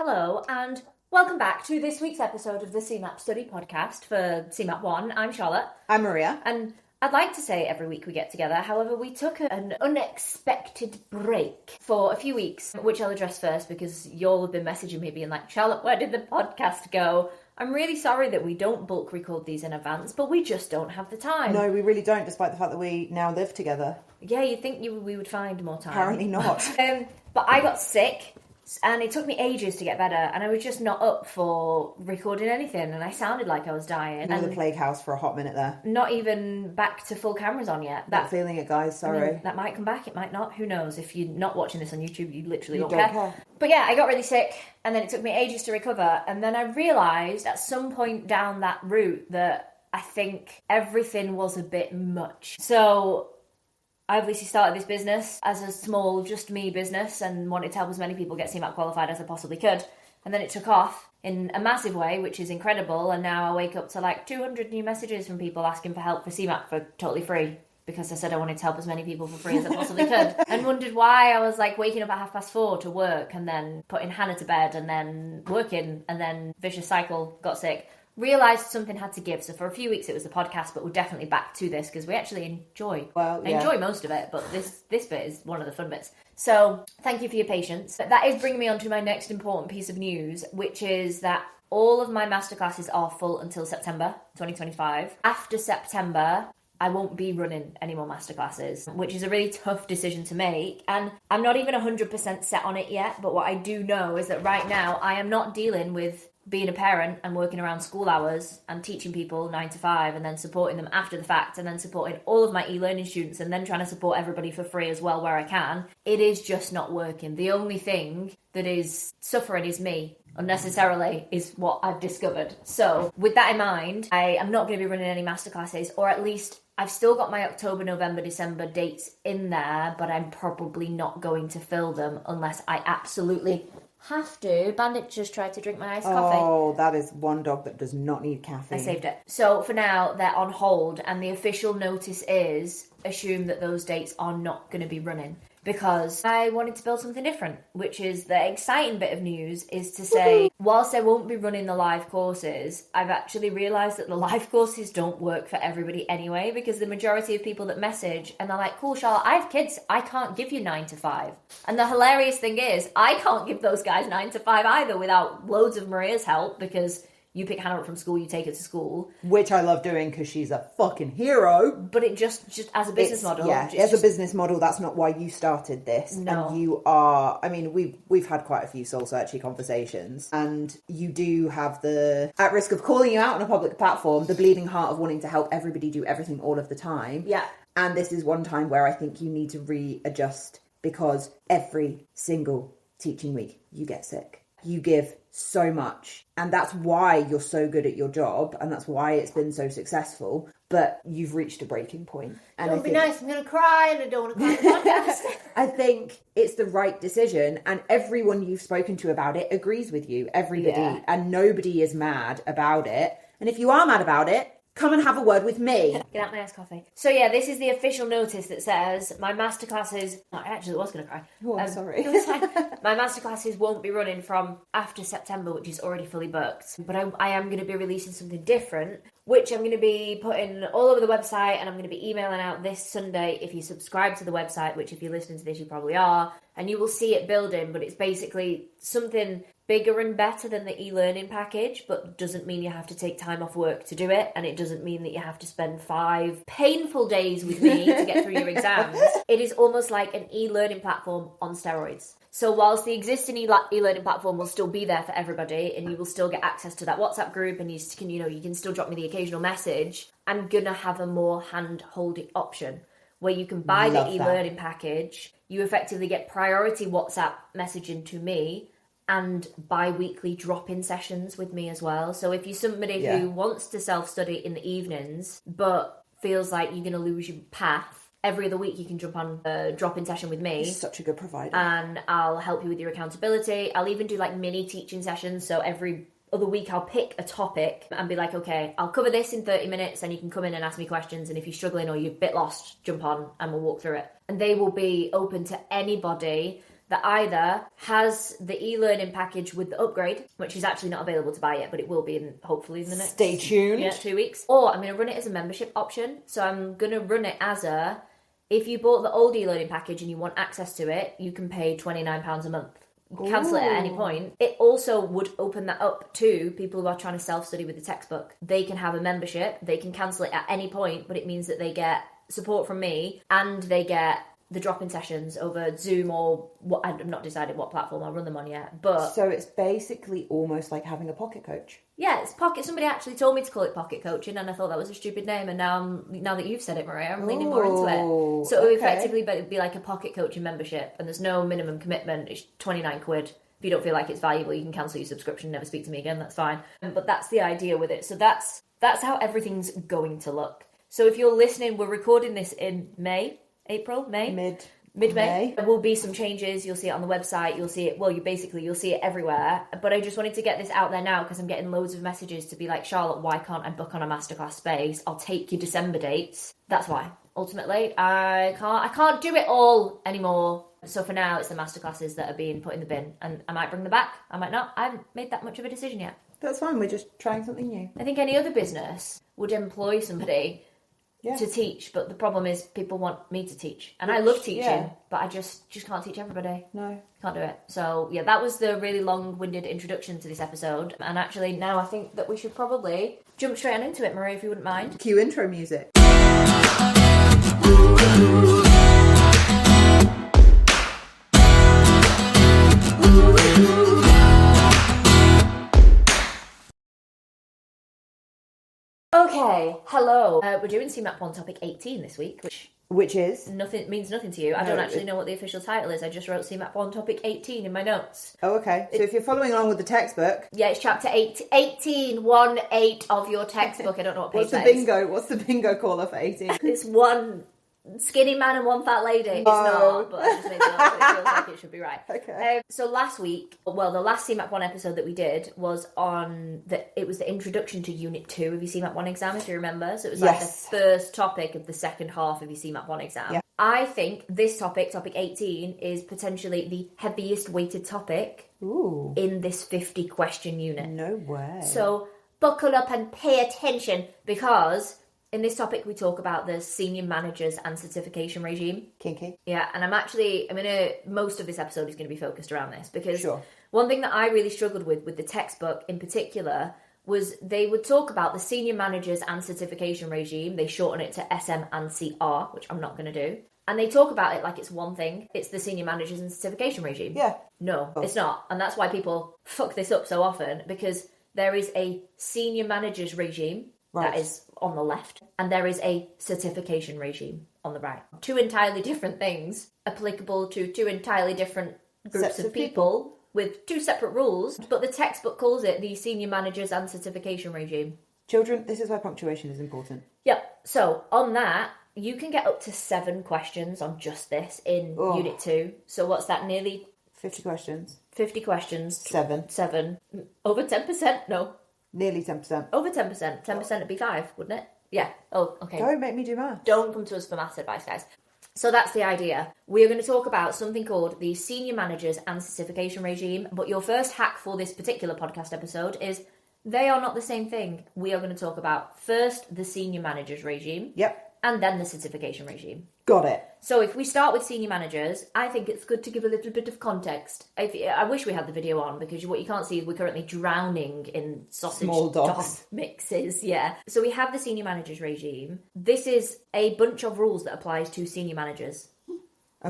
Hello, and welcome back to this week's episode of the CeMAP Study Podcast for CeMAP 1. I'm Charlotte. I'm Maria. And I'd like to say every week we get together. However, we took an unexpected break for a few weeks, which I'll address first because y'all have been messaging me being like, Charlotte, where did the podcast go? I'm really sorry that we don't bulk record these in advance, but we just don't have the time. No, we really don't, despite the fact that we now live together. Yeah, you'd think we would find more time. Apparently not. But I got sick. And it took me ages to get better, and I was just not up for recording anything, and I sounded like I was dying. You were the plague house for a hot minute there. Not even back to full cameras on yet. Not feeling it, guys, sorry. I mean, that might come back, it might not, who knows. If you're not watching this on YouTube, you literally don't care. care. But yeah, I got really sick, and then it took me ages to recover, and then I realised at some point down that route that I think everything was a bit much. So I obviously started this business as a small, just me business and wanted to help as many people get CeMAP qualified as I possibly could. And then it took off in a massive way, which is incredible. And now I wake up to like 200 new messages from people asking for help for CeMAP for totally free, because I said I wanted to help as many people for free as I possibly could. And wondered why I was like waking up at 4:30 to work and then putting Hannah to bed and then working and then vicious cycle, got sick. Realised something had to give, so for a few weeks it was the podcast, but we're definitely back to this because we actually enjoy. Well, yeah. I enjoy most of it, but this bit is one of the fun bits. So thank you for your patience. That is bringing me on to my next important piece of news, which is that all of my masterclasses are full until September 2025. After September, I won't be running any more masterclasses, which is a really tough decision to make. And I'm not even 100% set on it yet, but what I do know is that right now I am not dealing with being a parent and working around school hours and teaching people 9 to 5 and then supporting them after the fact and then supporting all of my e-learning students and then trying to support everybody for free as well where I can. It is just not working. The only thing that is suffering is me. Unnecessarily is what I've discovered. So with that in mind, I am not going to be running any masterclasses, or at least I've still got my October, November, December dates in there, but I'm probably not going to fill them unless I absolutely have to. Bandit just tried to drink my iced coffee. Oh, that is one dog that does not need caffeine. I saved it. So for now, they're on hold, and the official notice is assume that those dates are not going to be running, because I wanted to build something different, which is the exciting bit of news is to say, whilst I won't be running the live courses, I've actually realised that the live courses don't work for everybody anyway, because the majority of people that message and they're like, cool, Charlotte, I have kids, I can't give you 9 to 5. And the hilarious thing is, I can't give those guys 9 to 5 either without loads of Maria's help, because you pick Hannah up from school, you take her to school. Which I love doing because she's a fucking hero. But it just as a business model. Yeah, as a business model, that's not why you started this. No. And you are, I mean, we've had quite a few soul-searchy conversations. And you do have the, at risk of calling you out on a public platform, the bleeding heart of wanting to help everybody do everything all of the time. Yeah. And this is one time where I think you need to readjust, because every single teaching week you get sick. You give so much, and that's why you're so good at your job, and that's why it's been so successful, but you've reached a breaking point. And Don't be nice, I'm going to cry, and I don't want to cry on the podcast. I think it's the right decision, and everyone you've spoken to about it agrees with you, everybody, and nobody is mad about it. And if you are mad about it, come and have a word with me. Get out my iced coffee. So yeah, this is the official notice that says my masterclasses... Oh, I actually was going to cry. Oh, I'm sorry. It was fine. My masterclasses won't be running from after September, which is already fully booked. But I am going to be releasing something different, which I'm going to be putting all over the website, and I'm going to be emailing out this Sunday if you subscribe to the website, which if you're listening to this, you probably are, and you will see it building, but it's basically something bigger and better than the e-learning package, but doesn't mean you have to take time off work to do it, and it doesn't mean that you have to spend 5 painful days with me to get through your exams. It is almost like an e-learning platform on steroids. So whilst the existing e-learning platform will still be there for everybody, and you will still get access to that WhatsApp group, and you can still drop me the occasional message, I'm gonna have a more hand-holding option where you can buy the e-learning package. You effectively get priority WhatsApp messaging to me, and bi-weekly drop-in sessions with me as well. So if you're somebody who wants to self-study in the evenings, but feels like you're going to lose your path, every other week you can jump on a drop-in session with me. He's such a good provider. And I'll help you with your accountability. I'll even do like mini teaching sessions. So every other week I'll pick a topic and be like, okay, I'll cover this in 30 minutes and you can come in and ask me questions. And if you're struggling or you're a bit lost, jump on and we'll walk through it. And they will be open to anybody that either has the e-learning package with the upgrade, which is actually not available to buy yet, but it will be hopefully in the next... Stay tuned. 2 weeks. Or I'm going to run it as a membership option. So I'm going to run it as if you bought the old e-learning package and you want access to it, you can pay £29 a month. Cancel it at any point. It also would open that up to people who are trying to self-study with the textbook. They can have a membership, they can cancel it at any point, but it means that they get support from me and they get the drop-in sessions over Zoom or what. I've not decided what platform I'll run them on yet, but... So it's basically almost like having a pocket coach. Yeah, it's pocket. Somebody actually told me to call it pocket coaching, and I thought that was a stupid name. And now that you've said it, Maria, I'm leaning more into it. So it would effectively be like a pocket coaching membership, and there's no minimum commitment. It's £29. If you don't feel like it's valuable, you can cancel your subscription, never speak to me again. That's fine. But that's the idea with it. So that's how everything's going to look. So if you're listening, we're recording this in May. Mid-May. There will be some changes. You'll see it on the website. You'll see it. Well, you'll see it everywhere. But I just wanted to get this out there now because I'm getting loads of messages to be like, Charlotte, why can't I book on a masterclass space? I'll take your December dates. That's why. Ultimately, I can't do it all anymore. So for now, it's the masterclasses that are being put in the bin, and I might bring them back. I might not. I haven't made that much of a decision yet. That's fine. We're just trying something new. I think any other business would employ somebody to teach, but the problem is people want me to teach, and I love teaching, but I just can't teach everybody. No, can't do it. So yeah, that was the really long-winded introduction to this episode, and actually now I think that we should probably jump straight on into it, Marie, if you wouldn't mind. Cue intro music. Okay, hello. We're doing CeMAP 1 topic 18 this week, which is means nothing to you. I don't actually know what the official title is. I just wrote CeMAP 1 topic 18 in my notes. Oh, okay. So if you're following along with the textbook... Yeah, it's chapter 18, 1-8 of your textbook. I don't know what page that is. What's the bingo caller for 18? It's one skinny man and one fat lady. It's not, but I just made it up, so it feels like it should be right. Okay. So last week, the last CeMAP 1 episode that we did was it was the introduction to Unit 2 of your CeMAP 1 exam, if you remember. So it was like the first topic of the second half of your CeMAP 1 exam. Yeah. I think this topic 18, is potentially the heaviest weighted topic in this 50 question unit. No way. So buckle up and pay attention, because in this topic we talk about the senior managers and certification regime. Kinky. Yeah, and most of this episode is going to be focused around this, because one thing that I really struggled with the textbook in particular was they would talk about the senior managers and certification regime. They shorten it to SM and CR, which I'm not going to do. And they talk about it like it's one thing. It's the senior managers and certification regime. Yeah. No, it's not. And that's why people fuck this up so often, because there is a senior managers regime that is on the left, and there is a certification regime on the right. Two entirely different things applicable to two entirely different groups of people with two separate rules, but the textbook calls it the senior managers and certification regime. Children, this is why punctuation is important. Yep. So on that, you can get up to 7 questions on just this in Unit 2. So what's that, nearly... 50 questions. 50 questions. 7. Over 10%? No. Nearly 10%. Over 10%. 10% would be 5, wouldn't it? Yeah. Oh, okay. Don't make me do math. Don't come to us for maths advice, guys. So that's the idea. We're going to talk about something called the Senior Managers and Certification Regime, but your first hack for this particular podcast episode is they are not the same thing. We are going to talk about first the Senior Managers Regime. Yep. And then the certification regime. Got it. So if we start with senior managers, I think it's good to give a little bit of context. I wish we had the video on, because what you can't see is we're currently drowning in sausage dog mixes. Yeah. So we have the senior managers regime. This is a bunch of rules that applies to senior managers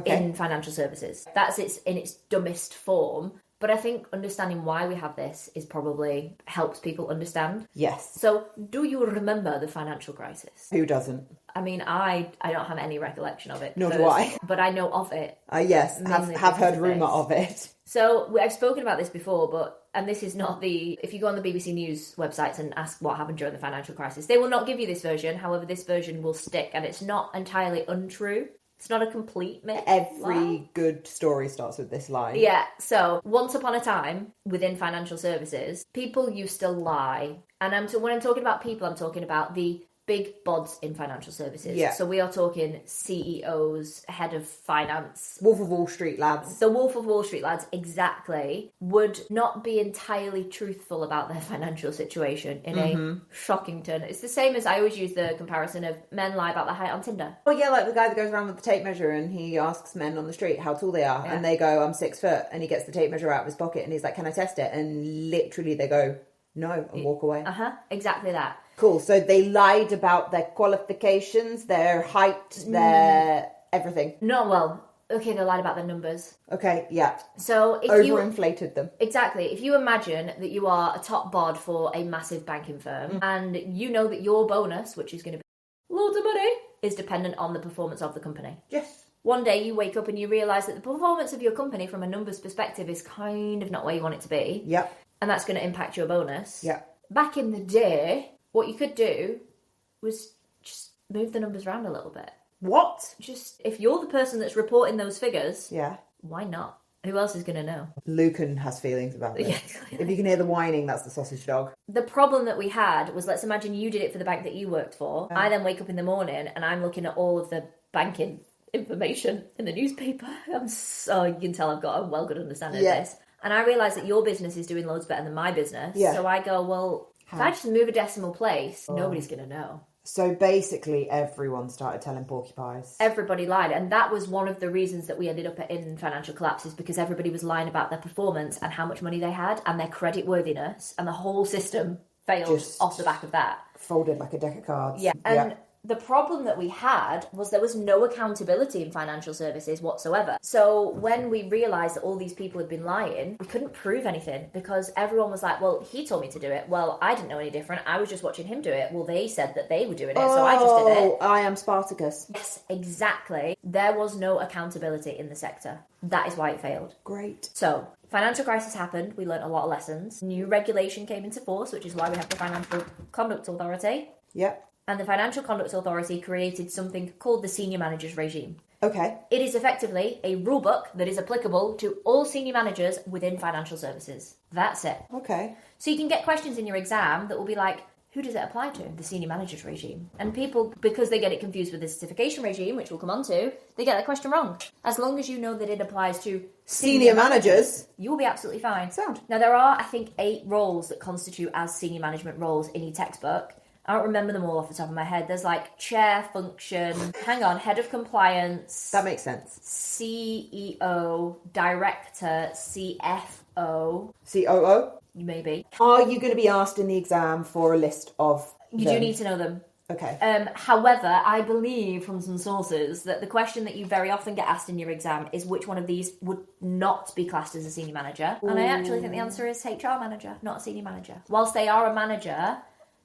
in financial services. That's in its dumbest form. But I think understanding why we have this is probably helps people understand. Yes. So do you remember the financial crisis? Who doesn't? I mean, I don't have any recollection of it. Nor do I. But I know of it. Yes, have heard rumour of it. So I've spoken about this before, and this is not if you go on the BBC News websites and ask what happened during the financial crisis, they will not give you this version. However, this version will stick, and it's not entirely untrue. It's not a complete myth. Every good story starts with this line. Yeah, so once upon a time, within financial services, people used to lie. And when I'm talking about people, I'm talking about the big bods in financial services. Yeah. So we are talking CEOs, head of finance. Wolf of Wall Street lads. The Wolf of Wall Street lads, exactly, would not be entirely truthful about their financial situation in a shocking turn. It's the same as I always use the comparison of men lie about their height on Tinder. Oh yeah, like the guy that goes around with the tape measure and he asks men on the street how tall they are, and they go, I'm 6 foot, and he gets the tape measure out of his pocket and he's like, can I test it? And literally they go, no, and walk away. Exactly that. Cool. So they lied about their qualifications, their height, their everything. No, well, okay, they lied about their numbers. Okay, yeah. So if overinflated them. Exactly. If you imagine that you are a top bod for a massive banking firm and you know that your bonus, which is going to be loads of money, is dependent on the performance of the company. Yes. One day you wake up and you realise that the performance of your company from a numbers perspective is kind of not where you want it to be. Yep. And that's going to impact your bonus. Yep. Back in the day, what you could do was just move the numbers around a little bit. What? Just, if you're the person that's reporting those figures, yeah, why not? Who else is going to know? Lucan has feelings about it. Yeah, if you can hear the whining, that's the sausage dog. The problem that we had was, let's imagine you did it for the bank that you worked for. I then wake up in the morning and I'm looking at all of the banking information in the newspaper. You can tell I've got a well good understanding of this. And I realise that your business is doing loads better than my business. Yeah. So I go, well, if I just move a decimal place, nobody's going to know. So basically everyone started telling porcupines. Everybody lied. And that was one of the reasons that we ended up in financial collapse, is because everybody was lying about their performance and how much money they had and their credit worthiness, and the whole system failed off the back of that. Folded like a deck of cards. Yeah. And the problem that we had was there was no accountability in financial services whatsoever. So when we realised that all these people had been lying, we couldn't prove anything because everyone was like, well, he told me to do it. Well, I didn't know any different. I was just watching him do it. Well, they said that they were doing it, so I just did it. I am Spartacus. Yes, exactly. There was no accountability in the sector. That is why it failed. Great. So, financial crisis happened. We learnt a lot of lessons. New regulation came into force, which is why we have the Financial Conduct Authority. Yep. And the Financial Conduct Authority created something called the Senior Managers Regime. Okay. It is effectively a rulebook that is applicable to all senior managers within financial services. That's it. Okay. So you can get questions in your exam that will be like, who does it apply to? The Senior Managers Regime. And people, because they get it confused with the certification regime, which we'll come on to, they get that question wrong. As long as you know that it applies to senior managers, you will be absolutely fine. Sound. Now, there are, I think, 8 roles that constitute as senior management roles in your textbook. I don't remember them all off the top of my head. There's like chair function, head of compliance. That makes sense. CEO, director, CFO. COO? Maybe. Are you going to be asked in the exam for a list of You do need to know them. Okay. However, I believe from some sources that the question that you very often get asked in your exam is which one of these would not be classed as a senior manager. Ooh. And I actually think the answer is HR manager, not a senior manager. Whilst they are a manager,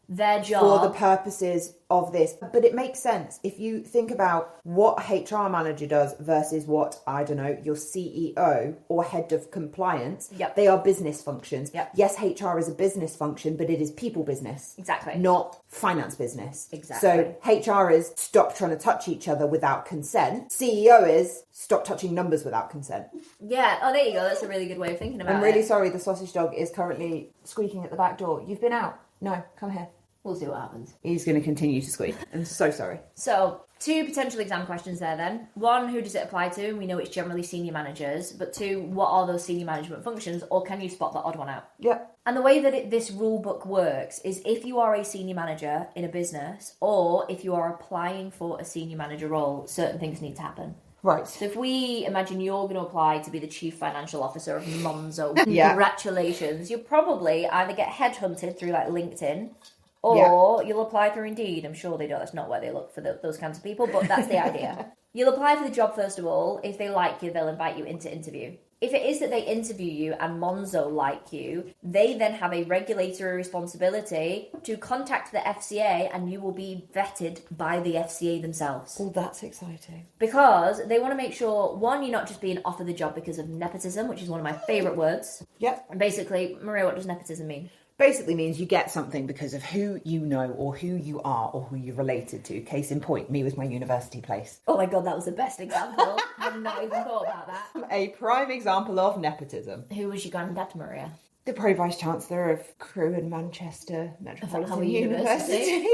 their job... For the purposes of this. But it makes sense. If you think about what a HR manager does versus what, I don't know, your CEO or head of compliance, they are business functions. Yep. Yes, HR is a business function, but it is people business. Exactly. Not finance business. Exactly. So HR is stop trying to touch each other without consent. CEO is stop touching numbers without consent. Yeah. Oh, there you go. That's a really good way of thinking about it. I'm really sorry the sausage dog is currently squeaking at the back door. You've been out. No, come here. We'll see what happens. He's going to continue to squeak. I'm so sorry. So, 2 potential exam questions there then. 1, who does it apply to? And we know it's generally senior managers. But 2, what are those senior management functions? Or can you spot the odd one out? Yep. And the way that this rule book works is if you are a senior manager in a business or if you are applying for a senior manager role, certain things need to happen. Right. So if we imagine you're going to apply to be the chief financial officer of Monzo, congratulations. You'll probably either get headhunted through like LinkedIn or you'll apply through Indeed. I'm sure they don't. That's not where they look for those kinds of people, but that's the idea. You'll apply for the job first of all. If they like you, they'll invite you into interview. If it is that they interview you and Monzo like you, they then have a regulatory responsibility to contact the FCA and you will be vetted by the FCA themselves. Oh, that's exciting. Because they want to make sure, 1, you're not just being offered the job because of nepotism, which is one of my favourite words. Yep. And basically, Maria, what does nepotism mean? Basically means you get something because of who you know or who you are or who you're related to. Case in point, me with my university place. Oh my God, that was the best example. I've not even thought about that. A prime example of nepotism. Who was your granddad, Maria? The Pro Vice Chancellor of Crewe and Manchester Metropolitan How University.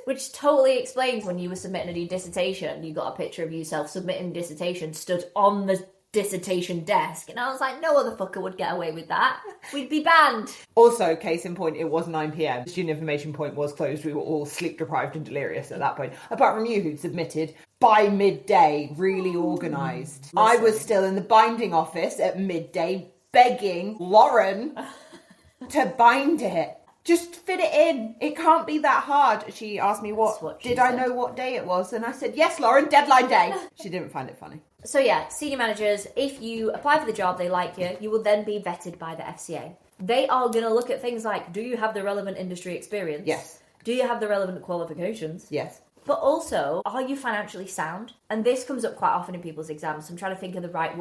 Which totally explains when you were submitting a dissertation, you got a picture of yourself submitting a dissertation stood on the dissertation desk, and I was like, no other fucker would get away with that. We'd be banned. Also, case in point, it was 9 p.m. The student information point was closed. We were all sleep deprived and delirious at that point. Apart from you, who'd submitted by midday, really organised. I was still in the binding office at midday begging Lauren to bind it. Just fit it in. It can't be that hard. She asked me I know what day it was? And I said, yes, Lauren, deadline day. She didn't find it funny. So yeah, senior managers, if you apply for the job, they like you, you will then be vetted by the FCA. They are going to look at things like, do you have the relevant industry experience? Yes. Do you have the relevant qualifications? Yes. But also, are you financially sound? And this comes up quite often in people's exams, so I'm trying to think of the right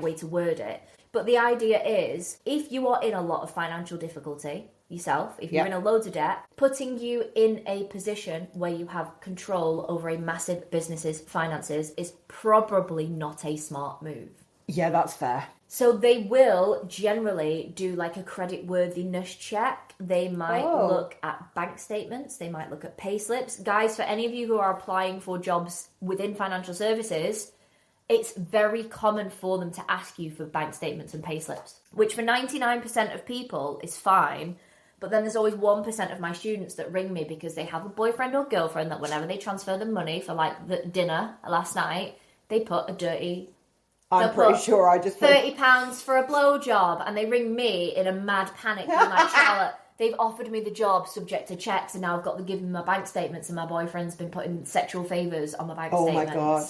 way to word it. But the idea is, if you are in a lot of financial difficulty yourself, if you're in a loads of debt, putting you in a position where you have control over a massive business's finances is probably not a smart move. Yeah, that's fair. So they will generally do like a credit worthiness check. They might look at bank statements. They might look at pay slips. Guys, for any of you who are applying for jobs within financial services, it's very common for them to ask you for bank statements and pay slips, which for 99% of people is fine. But then there's always 1% of my students that ring me because they have a boyfriend or girlfriend that whenever they transfer the money for like the dinner last night, they put a dirty... I'm pretty sure I just... £30 for a blowjob, and they ring me in a mad panic being like, Charlotte, they've offered me the job subject to checks, and now I've got to give them my bank statements, and my boyfriend's been putting sexual favours on my bank statements. Oh my God.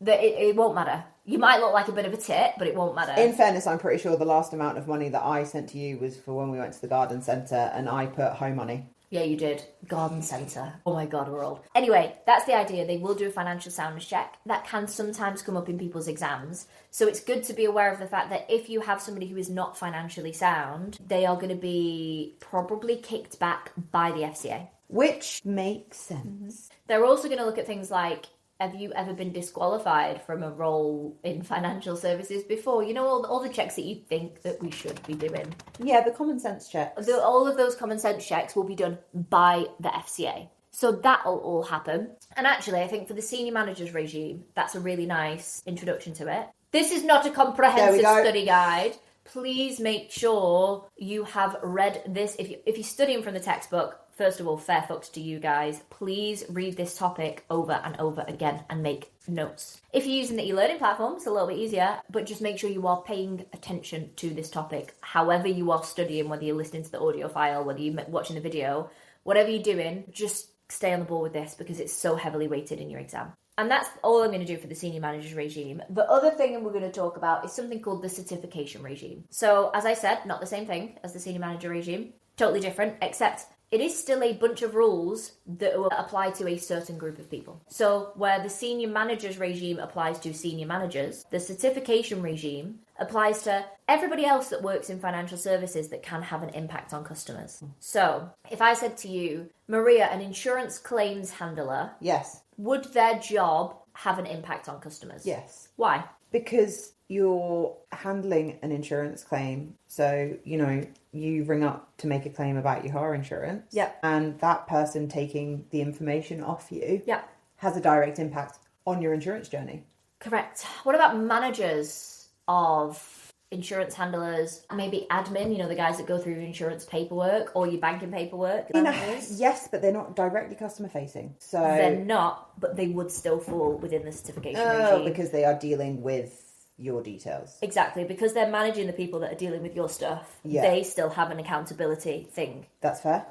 It won't matter. You might look like a bit of a tit, but it won't matter. In fairness, I'm pretty sure the last amount of money that I sent to you was for when we went to the garden centre, and I put home money. Yeah, you did. Garden centre. Oh my God, we're old. Anyway, that's the idea. They will do a financial soundness check. That can sometimes come up in people's exams. So it's good to be aware of the fact that if you have somebody who is not financially sound, they are going to be probably kicked back by the FCA. Which makes sense. Mm-hmm. They're also going to look at things like, have you ever been disqualified from a role in financial services before? You know, all the checks that you think that we should be doing. Yeah, the common sense checks. All of those common sense checks will be done by the FCA. So that'll all happen. And actually, I think for the senior managers regime, that's a really nice introduction to it. This is not a comprehensive study guide. Please make sure you have read this. If you're studying from the textbook, first of all, fair fucks to you guys. Please read this topic over and over again and make notes. If you're using the e-learning platform, it's a little bit easier, but just make sure you are paying attention to this topic. However you are studying, whether you're listening to the audio file, whether you're watching the video, whatever you're doing, just stay on the ball with this because it's so heavily weighted in your exam. And that's all I'm going to do for the senior managers regime. The other thing we're going to talk about is something called the certification regime. So, as I said, not the same thing as the senior manager regime. Totally different, except it is still a bunch of rules that will apply to a certain group of people. So, where the senior managers regime applies to senior managers, the certification regime applies to everybody else that works in financial services that can have an impact on customers. So, if I said to you, Maria, an insurance claims handler... Yes. Would their job have an impact on customers? Yes. Why? Because you're handling an insurance claim. So, you ring up to make a claim about your car insurance. Yep. And that person taking the information off you Yep. has a direct impact on your insurance journey. Correct. What about managers of insurance handlers, maybe admin, the guys that go through your insurance paperwork or your banking paperwork? Yes, but they're not directly customer facing. So they're not, but they would still fall within the certification regime. Because they are dealing with your details. Exactly, because they're managing the people that are dealing with your stuff. Yeah. They still have an accountability thing. That's fair.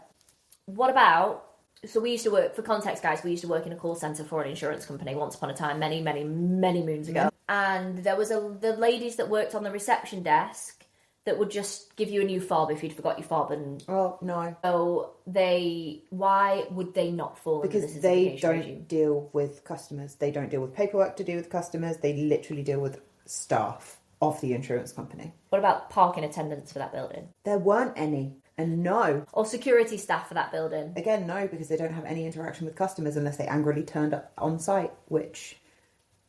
What about... So we used to work, for context guys, we used to work in a call centre for an insurance company once upon a time, many, many, many moons ago. And there was the ladies that worked on the reception desk that would just give you a new fob if you'd forgot your fob. And oh, no. So why would they not fall into this certification Because they don't regime? deal with customers. They don't deal with paperwork to do with customers. They literally deal with staff of the insurance company. What about parking attendants for that building? There weren't any. And no. Or security staff for that building? Again, no, because they don't have any interaction with customers unless they angrily turned up on site, which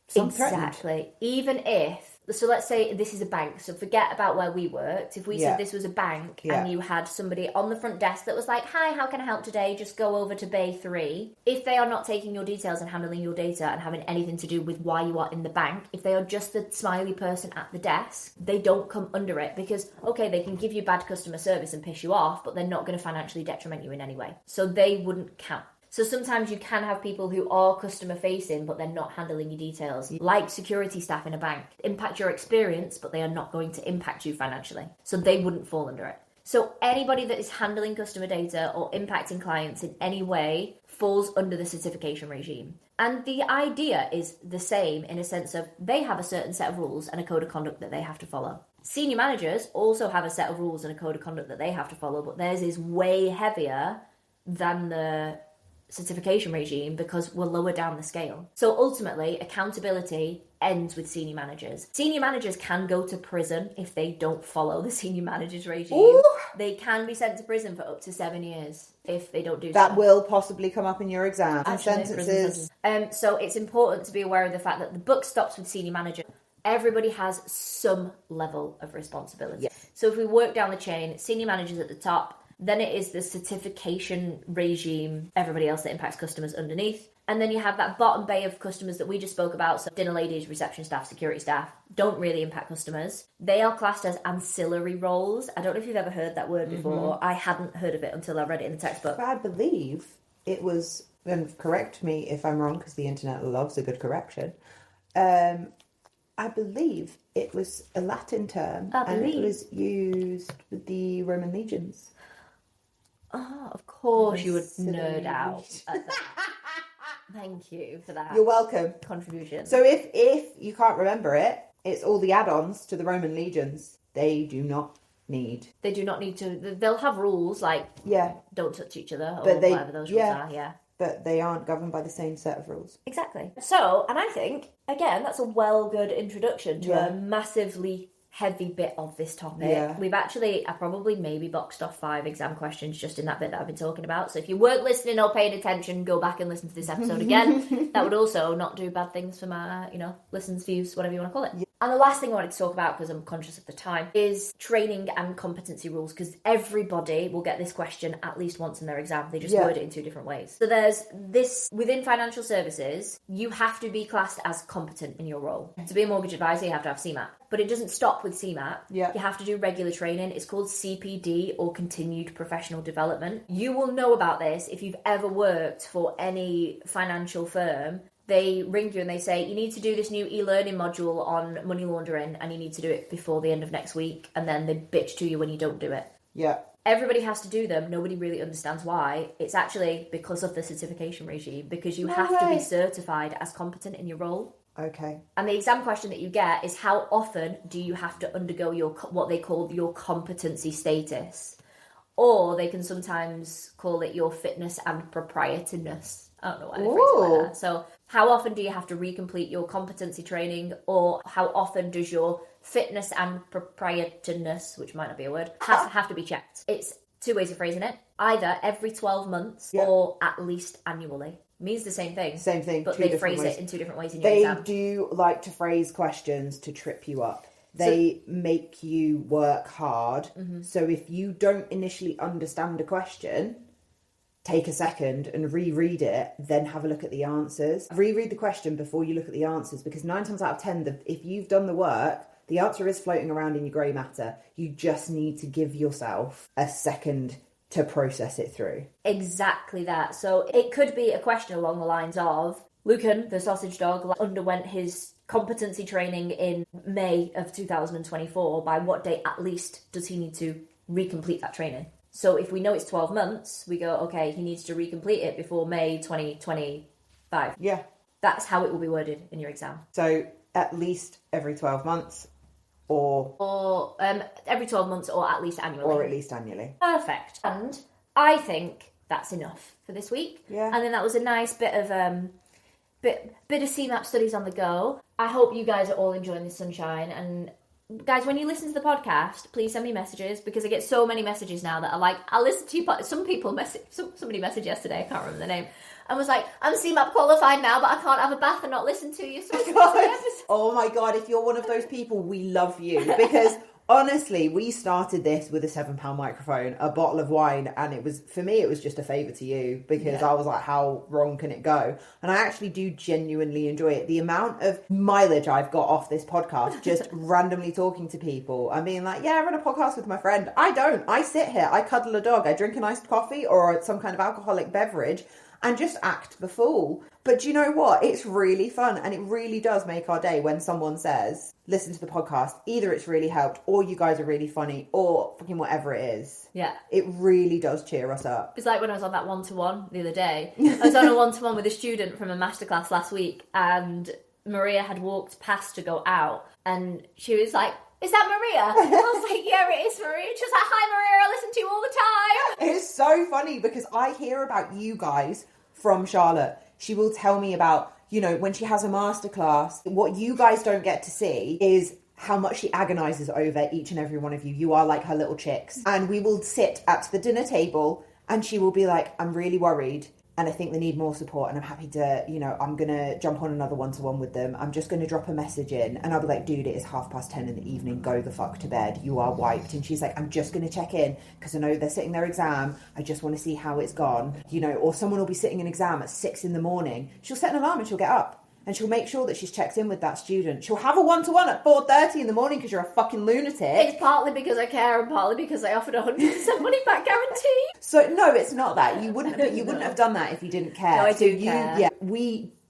some threatened. Exactly. Even if So let's say this is a bank. So forget about where we worked. If we said this was a bank and you had somebody on the front desk that was like, hi, how can I help today? Just go over to Bay 3. If they are not taking your details and handling your data and having anything to do with why you are in the bank, if they are just the smiley person at the desk, they don't come under it because, okay, they can give you bad customer service and piss you off, but they're not going to financially detriment you in any way. So they wouldn't count. So sometimes you can have people who are customer facing, but they're not handling your details. Like security staff in a bank. Impact your experience, but they are not going to impact you financially. So they wouldn't fall under it. So anybody that is handling customer data or impacting clients in any way falls under the certification regime. And the idea is the same in a sense of they have a certain set of rules and a code of conduct that they have to follow. Senior managers also have a set of rules and a code of conduct that they have to follow, but theirs is way heavier than the certification regime because we're lower down the scale. So ultimately, accountability ends with senior managers. Senior managers can go to prison if they don't follow the senior managers regime. Ooh. They can be sent to prison for up to 7 years if they don't do that. That will possibly come up in your exam. Sentences. So it's important to be aware of the fact that the book stops with senior manager. Everybody has some level of responsibility. Yeah. So if we work down the chain, senior managers at the top, then it is the certification regime, everybody else that impacts customers underneath. And then you have that bottom bay of customers that we just spoke about. So dinner ladies, reception staff, security staff don't really impact customers. They are classed as ancillary roles. I don't know if you've ever heard that word before. I hadn't heard of it until I read it in the textbook. But I believe it was, and correct me if I'm wrong because the internet loves a good correction. I believe it was a Latin term and it was used with the Roman legions. Oh, of course you would nerd out at that. Thank you for that. You're welcome. Contribution. So if you can't remember it, it's all the add-ons to the Roman legions. They do not need to. They'll have rules like don't touch each other or whatever those rules are. Yeah. But they aren't governed by the same set of rules. Exactly. So, and I think again that's a good introduction to a massively heavy bit of this topic. Yeah. I probably maybe boxed off 5 exam questions just in that bit that I've been talking about. So if you weren't listening or paying attention, go back and listen to this episode again. That would also not do bad things for my, listens, views, whatever you want to call it. Yeah. And the last thing I wanted to talk about, because I'm conscious of the time, is training and competency rules, because everybody will get this question at least once in their exam. They just word it in 2 different ways. So there's this, within financial services, you have to be classed as competent in your role. To be a mortgage advisor, you have to have CeMAP. But it doesn't stop with CeMAP. Yeah. You have to do regular training. It's called CPD, or Continued Professional Development. You will know about this if you've ever worked for any financial firm. They ring you and they say, you need to do this new e-learning module on money laundering and you need to do it before the end of next week. And then they bitch to you when you don't do it. Yeah. Everybody has to do them. Nobody really understands why. It's actually because of the certification regime, because you have to be certified as competent in your role. Okay. And the exam question that you get is, how often do you have to undergo what they call your competency status? Or they can sometimes call it your fitness and proprietors. I don't know why they phrase it like that. So how often do you have to recomplete your competency training, or how often does your fitness and proprietors, which might not be a word, have to be checked? It's 2 ways of phrasing it. Either every 12 months or at least annually. Means the same thing. Same thing. But they phrase it in 2 different ways in your exam. They do like to phrase questions to trip you up. They make you work hard. Mm-hmm. So if you don't initially understand a question, take a second and reread it, then have a look at the answers. Reread the question before you look at the answers, because 9 times out of 10, if you've done the work, the answer is floating around in your grey matter. You just need to give yourself a second to process it through. Exactly that. So it could be a question along the lines of, Lucan, the sausage dog, underwent his competency training in May of 2024. By what date at least does he need to recomplete that training? So if we know it's 12 months, we go, okay, he needs to recomplete it before May 2025. Yeah. That's how it will be worded in your exam. So at least every 12 months or every 12 months or at least annually. Or at least annually. Perfect. And I think that's enough for this week. Yeah. And then that was a nice bit of CeMAP studies on the go. I hope you guys are all enjoying the sunshine, and guys, when you listen to the podcast, please send me messages, because I get so many messages now that are like, I'll listen to you. Some people somebody messaged yesterday, I can't remember the name, and was like, I'm CeMAP qualified now, but I can't have a bath and not listen to you. So oh my God, if you're one of those people, we love you, because honestly, we started this with a £7 microphone, a bottle of wine, and it was, for me, it was just a favour to you, because I was like, how wrong can it go? And I actually do genuinely enjoy it. The amount of mileage I've got off this podcast, just randomly talking to people and being like, yeah, I run a podcast with my friend. I don't. I sit here, I cuddle a dog, I drink an iced coffee or some kind of alcoholic beverage and just act the fool. But do you know what? It's really fun, and it really does make our day when someone says, listen to the podcast, either it's really helped, or you guys are really funny, or fucking whatever it is. Yeah. It really does cheer us up. It's like when I was on that one-to-one the other day. I was on a one-to-one with a student from a masterclass last week, and Maria had walked past to go out, and she was like, is that Maria? And I was like, yeah, it is Maria. She was like, hi Maria, I listen to you all the time. It's so funny, because I hear about you guys from Charlotte. She will tell me about, you know, when she has a masterclass, what you guys don't get to see is how much she agonizes over each and every one of you. You are like her little chicks. And we will sit at the dinner table and she will be like, I'm really worried and I think they need more support, and I'm happy to, you know, I'm going to jump on another one-to-one with them. I'm just going to drop a message in, and I'll be like, dude, it is 10:30 in the evening. Go the fuck to bed. You are wiped. And she's like, I'm just going to check in because I know they're sitting their exam. I just want to see how it's gone. You know, or someone will be sitting an exam at 6 a.m. She'll set an alarm and she'll get up. And she'll make sure that she's checked in with that student. She'll have a one-to-one at 4:30 in the morning because you're a fucking lunatic. It's partly because I care and partly because I offered 100% money back guarantee. So no, it's not that. You wouldn't have done that if you didn't care. No, I do care. Yeah,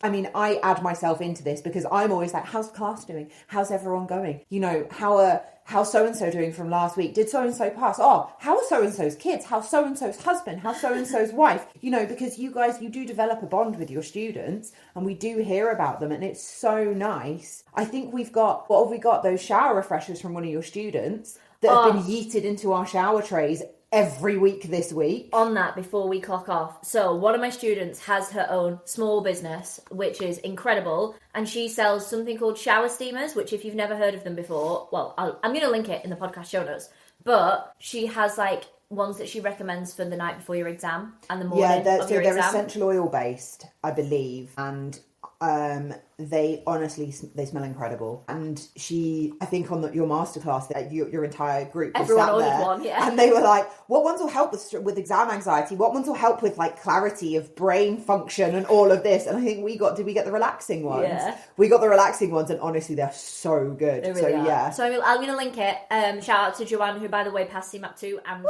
I add myself into this because I'm always like, how's class doing? How's everyone going? You know, how's so-and-so doing from last week? Did so-and-so pass? Oh, how are so-and-so's kids? How's so-and-so's husband? How's so-and-so's wife? You know, because you guys, you do develop a bond with your students and we do hear about them and it's so nice. I think what have we got? Those shower refreshers from one of your students that have been yeeted into our shower trays every week this week. On that, before we clock off, so one of my students has her own small business, which is incredible, and she sells something called shower steamers, which if you've never heard of them before, well, I'm going to link it in the podcast show notes, but she has like ones that she recommends for the night before your exam and the morning of your exam. They're essential oil based, I believe, and they smell incredible. And I think on your masterclass, your entire group was everyone sat ordered there, one, yeah. and they were like, what ones will help with exam anxiety? What ones will help with like clarity of brain function and all of this? And I think did we get the relaxing ones? Yeah. We got the relaxing ones, and honestly, they're so good. They really are. Yeah. So I'm going to link it. Shout out to Joanne, who by the way passed CeMAP 2 and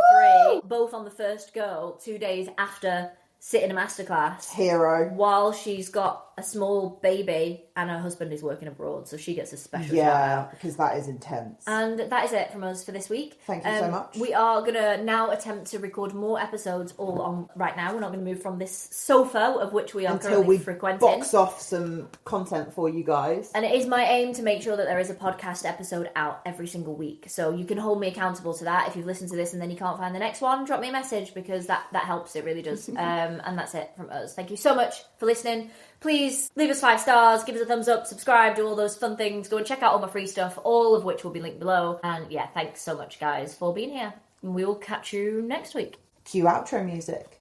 3, both on the first go, 2 days after sitting a masterclass. Hero. While she's got a small baby and her husband is working abroad, so she gets a special shout out. Because that is intense. And that is it from us for this week. Thank you so much. We are going to now attempt to record more episodes all on right now. We're not going to move from this sofa of which we are currently frequenting. Box off some content for you guys. And it is my aim to make sure that there is a podcast episode out every single week. So you can hold me accountable to that. If you've listened to this and then you can't find the next one, drop me a message because that helps. It really does. And that's it from us. Thank you so much for listening. Please leave us 5 stars, give us a thumbs up, subscribe, do all those fun things. Go and check out all my free stuff, all of which will be linked below. And yeah, thanks so much, guys, for being here. And we will catch you next week. Cue outro music.